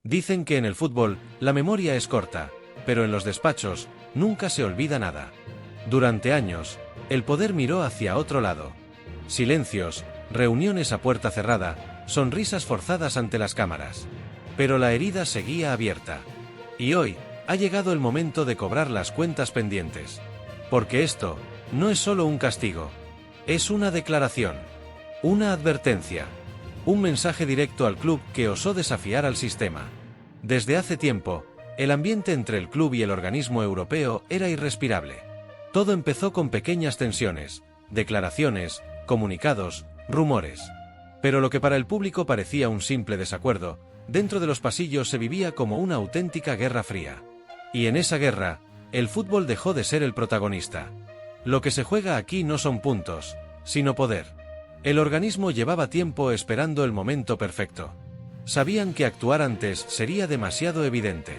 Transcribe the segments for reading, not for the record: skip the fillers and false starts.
Dicen que en el fútbol, la memoria es corta, pero en los despachos, nunca se olvida nada. Durante años, el poder miró hacia otro lado. Silencios, reuniones a puerta cerrada, sonrisas forzadas ante las cámaras. Pero la herida seguía abierta. Y hoy, ha llegado el momento de cobrar las cuentas pendientes. Porque esto, no es solo un castigo. Es una declaración. Una advertencia. Un mensaje directo al club que osó desafiar al sistema. Desde hace tiempo, el ambiente entre el club y el organismo europeo era irrespirable. Todo empezó con pequeñas tensiones, declaraciones, comunicados, rumores. Pero lo que para el público parecía un simple desacuerdo, dentro de los pasillos se vivía como una auténtica guerra fría. Y en esa guerra, el fútbol dejó de ser el protagonista. Lo que se juega aquí no son puntos, sino poder. El organismo llevaba tiempo esperando el momento perfecto. Sabían que actuar antes sería demasiado evidente.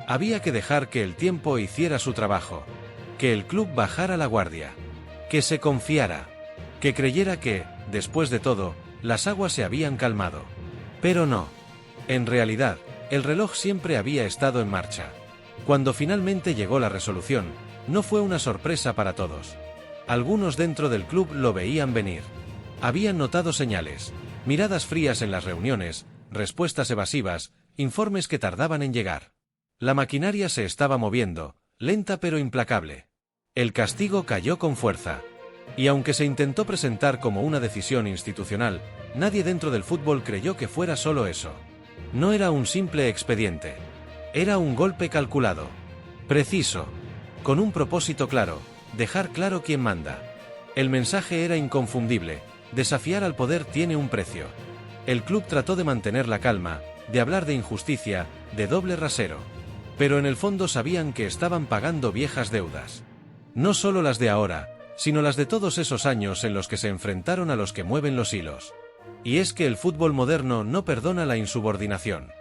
Había que dejar que el tiempo hiciera su trabajo. Que el club bajara la guardia. Que se confiara. Que creyera que, después de todo, las aguas se habían calmado. Pero no. En realidad, el reloj siempre había estado en marcha. Cuando finalmente llegó la resolución, no fue una sorpresa para todos. Algunos dentro del club lo veían venir. Habían notado señales, miradas frías en las reuniones, respuestas evasivas, informes que tardaban en llegar. La maquinaria se estaba moviendo, lenta pero implacable. El castigo cayó con fuerza. Y aunque se intentó presentar como una decisión institucional, nadie dentro del fútbol creyó que fuera solo eso. No era un simple expediente. Era un golpe calculado. Preciso. Con un propósito claro, dejar claro quién manda. El mensaje era inconfundible. Desafiar al poder tiene un precio. El club trató de mantener la calma, de hablar de injusticia, de doble rasero. Pero en el fondo sabían que estaban pagando viejas deudas. No solo las de ahora, sino las de todos esos años en los que se enfrentaron a los que mueven los hilos. Y es que el fútbol moderno no perdona la insubordinación.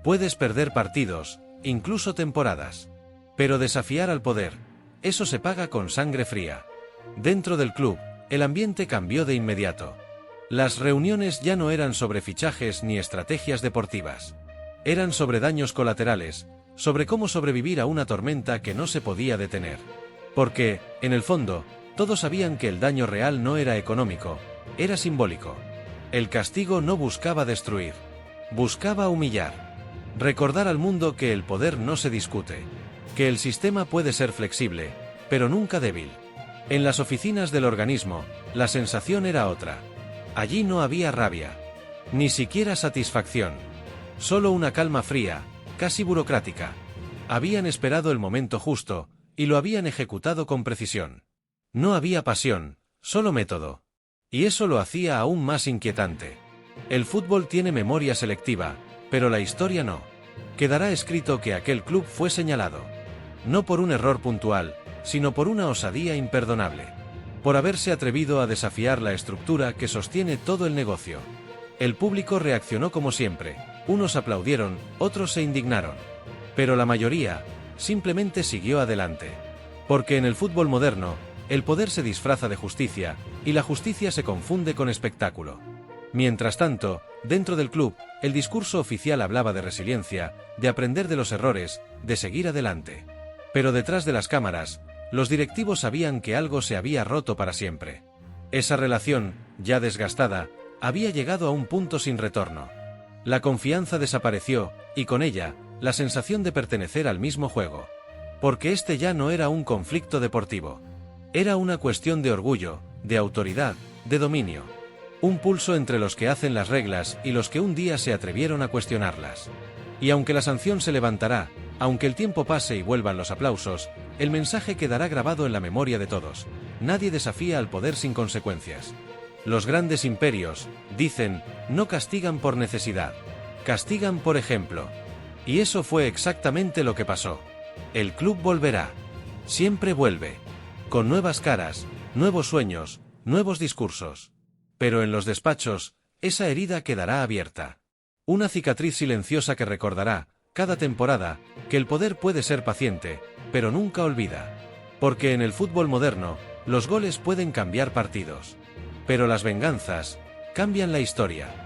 Puedes perder partidos, incluso temporadas. Pero desafiar al poder, eso se paga con sangre fría. Dentro del club, el ambiente cambió de inmediato. Las reuniones ya no eran sobre fichajes ni estrategias deportivas. Eran sobre daños colaterales, sobre cómo sobrevivir a una tormenta que no se podía detener. Porque, en el fondo, todos sabían que el daño real no era económico, era simbólico. El castigo no buscaba destruir, buscaba humillar. Recordar al mundo que el poder no se discute, que el sistema puede ser flexible, pero nunca débil. En las oficinas del organismo, la sensación era otra. Allí no había rabia, ni siquiera satisfacción. Solo una calma fría, casi burocrática. Habían esperado el momento justo, y lo habían ejecutado con precisión. No había pasión, solo método. Y eso lo hacía aún más inquietante. El fútbol tiene memoria selectiva, pero la historia no. Quedará escrito que aquel club fue señalado. No por un error puntual, sino por una osadía imperdonable. Por haberse atrevido a desafiar la estructura que sostiene todo el negocio. El público reaccionó como siempre. Unos aplaudieron, otros se indignaron. Pero la mayoría, simplemente siguió adelante. Porque en el fútbol moderno, el poder se disfraza de justicia, y la justicia se confunde con espectáculo. Mientras tanto, dentro del club, el discurso oficial hablaba de resiliencia, de aprender de los errores, de seguir adelante. Pero detrás de las cámaras, los directivos sabían que algo se había roto para siempre. Esa relación, ya desgastada, había llegado a un punto sin retorno. La confianza desapareció, y con ella, la sensación de pertenecer al mismo juego. Porque este ya no era un conflicto deportivo. Era una cuestión de orgullo, de autoridad, de dominio. Un pulso entre los que hacen las reglas y los que un día se atrevieron a cuestionarlas. Y aunque la sanción se levantará, aunque el tiempo pase y vuelvan los aplausos, el mensaje quedará grabado en la memoria de todos. Nadie desafía al poder sin consecuencias. Los grandes imperios, dicen, no castigan por necesidad. Castigan por ejemplo. Y eso fue exactamente lo que pasó. El club volverá. Siempre vuelve. Con nuevas caras, nuevos sueños, nuevos discursos. Pero en los despachos, esa herida quedará abierta. Una cicatriz silenciosa que recordará, cada temporada, que el poder puede ser paciente, pero nunca olvida. Porque en el fútbol moderno, los goles pueden cambiar partidos. Pero las venganzas, cambian la historia.